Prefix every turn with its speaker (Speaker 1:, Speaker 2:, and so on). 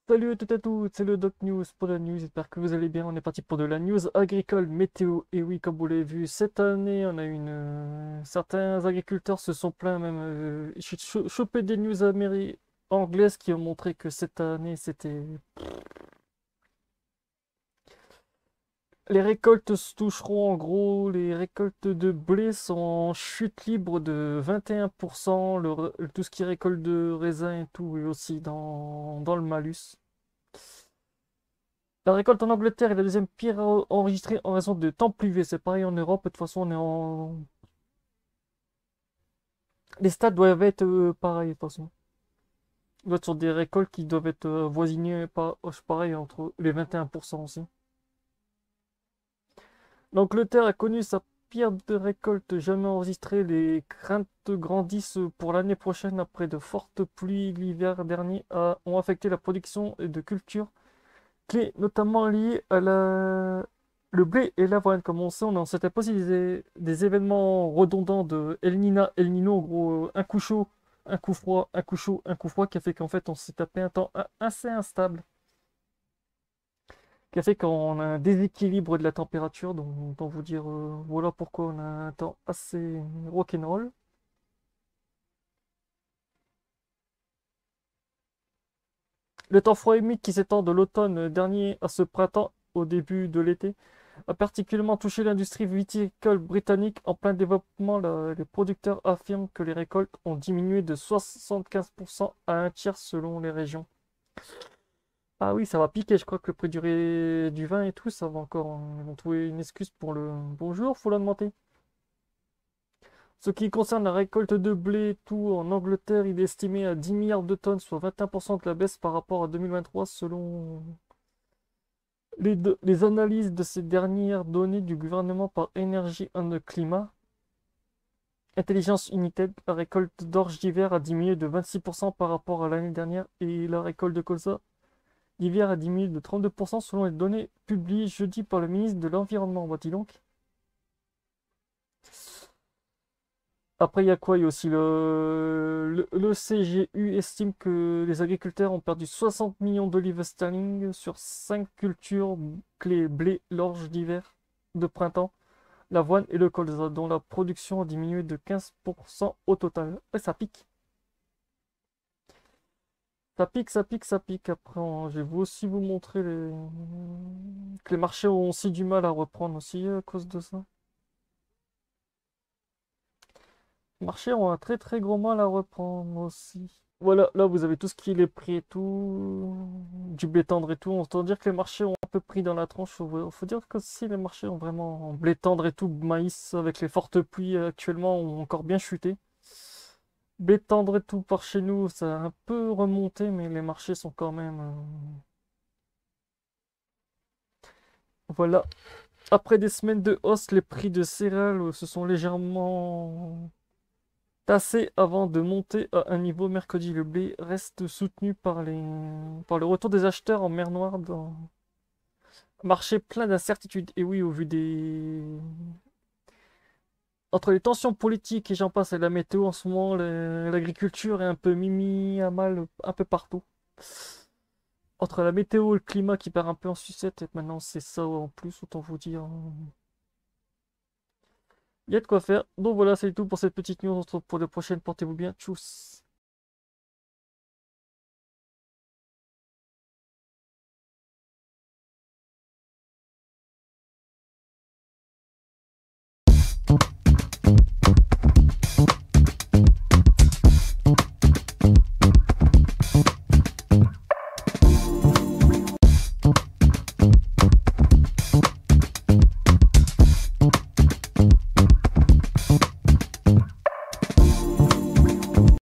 Speaker 1: Salut à toutes et à tous, c'est le Doc News pour la news, j'espère que vous allez bien. On est parti pour de la news agricole, météo. Et oui, comme vous l'avez vu, cette année, on a certains agriculteurs se sont plaints même. J'ai chopé des news anglaises qui ont montré que cette année, c'était. Les récoltes se toucheront en gros, les récoltes de blé sont en chute libre de 21%, tout ce qui est récolte de raisin et tout est aussi dans le malus. La récolte en Angleterre est la deuxième pire enregistrée en raison de temps pluvieux. C'est pareil en Europe. De toute façon, les stats doivent être pareils. De toute façon, on doit être sur des récoltes qui doivent être voisiner pareil entre les 21% aussi. L'Angleterre a connu sa pire de récolte jamais enregistrée. Les craintes grandissent pour l'année prochaine après de fortes pluies l'hiver dernier ont affecté la production de cultures clés, notamment liées à le blé et l'avoine. Comme on sait, on a en cette époque aussi des événements redondants de El Nino, en gros, un coup chaud, un coup froid, un coup chaud, un coup froid, qui a fait qu'en fait, on s'est tapé un temps assez instable, qui a fait qu'on a un déséquilibre de la température. Donc, autant vous dire, voilà pourquoi on a un temps assez rock'n'roll. Le temps froid et humide qui s'étend de l'automne dernier à ce printemps au début de l'été a particulièrement touché l'industrie viticole britannique en plein développement. Les producteurs affirment que les récoltes ont diminué de 75% à un tiers selon les régions. Ah oui, ça va piquer, je crois que le prix du vin et tout, ça va encore. Ils vont trouver une excuse pour le bonjour, faut l'augmenter. Ce qui concerne la récolte de blé et tout, en Angleterre, il est estimé à 10 milliards de tonnes, soit 21% de la baisse par rapport à 2023 selon les analyses de ces dernières données du gouvernement par Energy and Climat. Intelligence United, la récolte d'orge d'hiver a diminué de 26% par rapport à l'année dernière et la récolte de colza d'hiver a diminué de 32% selon les données publiées jeudi par le ministre de l'Environnement. Voici donc. Après, il y a quoi? Il y a aussi le CGU estime que les agriculteurs ont perdu 60 millions d'olives sterling sur 5 cultures clés blé, l'orge d'hiver, de printemps, l'avoine et le colza, dont la production a diminué de 15% au total. Ouais, ça pique. Ça pique, ça pique, ça pique. Après, je vais aussi vous montrer que les marchés ont aussi du mal à reprendre aussi à cause de ça. Les marchés ont un très très gros mal à reprendre aussi. Voilà, là vous avez tout ce qui est les prix et tout, du blé tendre et tout. On peut dire que les marchés ont un peu pris dans la tronche. Faut dire que si les marchés ont vraiment blé tendre et tout, maïs avec les fortes pluies actuellement ont encore bien chuté. Blé tendre et tout par chez nous, ça a un peu remonté, mais les marchés sont quand même. Voilà. Après des semaines de hausse, les prix de céréales se sont légèrement tassés avant de monter à un niveau mercredi. Le blé reste soutenu par le retour des acheteurs en mer Noire dans un marché plein d'incertitudes. Et oui, au vu des... Entre les tensions politiques et j'en passe et la météo en ce moment, l'agriculture est un peu mimi à mal un peu partout. Entre la météo et le climat qui part un peu en sucette, et maintenant c'est ça en plus, autant vous dire. Il y a de quoi faire. Donc voilà, c'est tout pour cette petite news. On se retrouve pour les prochaines. Portez-vous bien. Tchuss.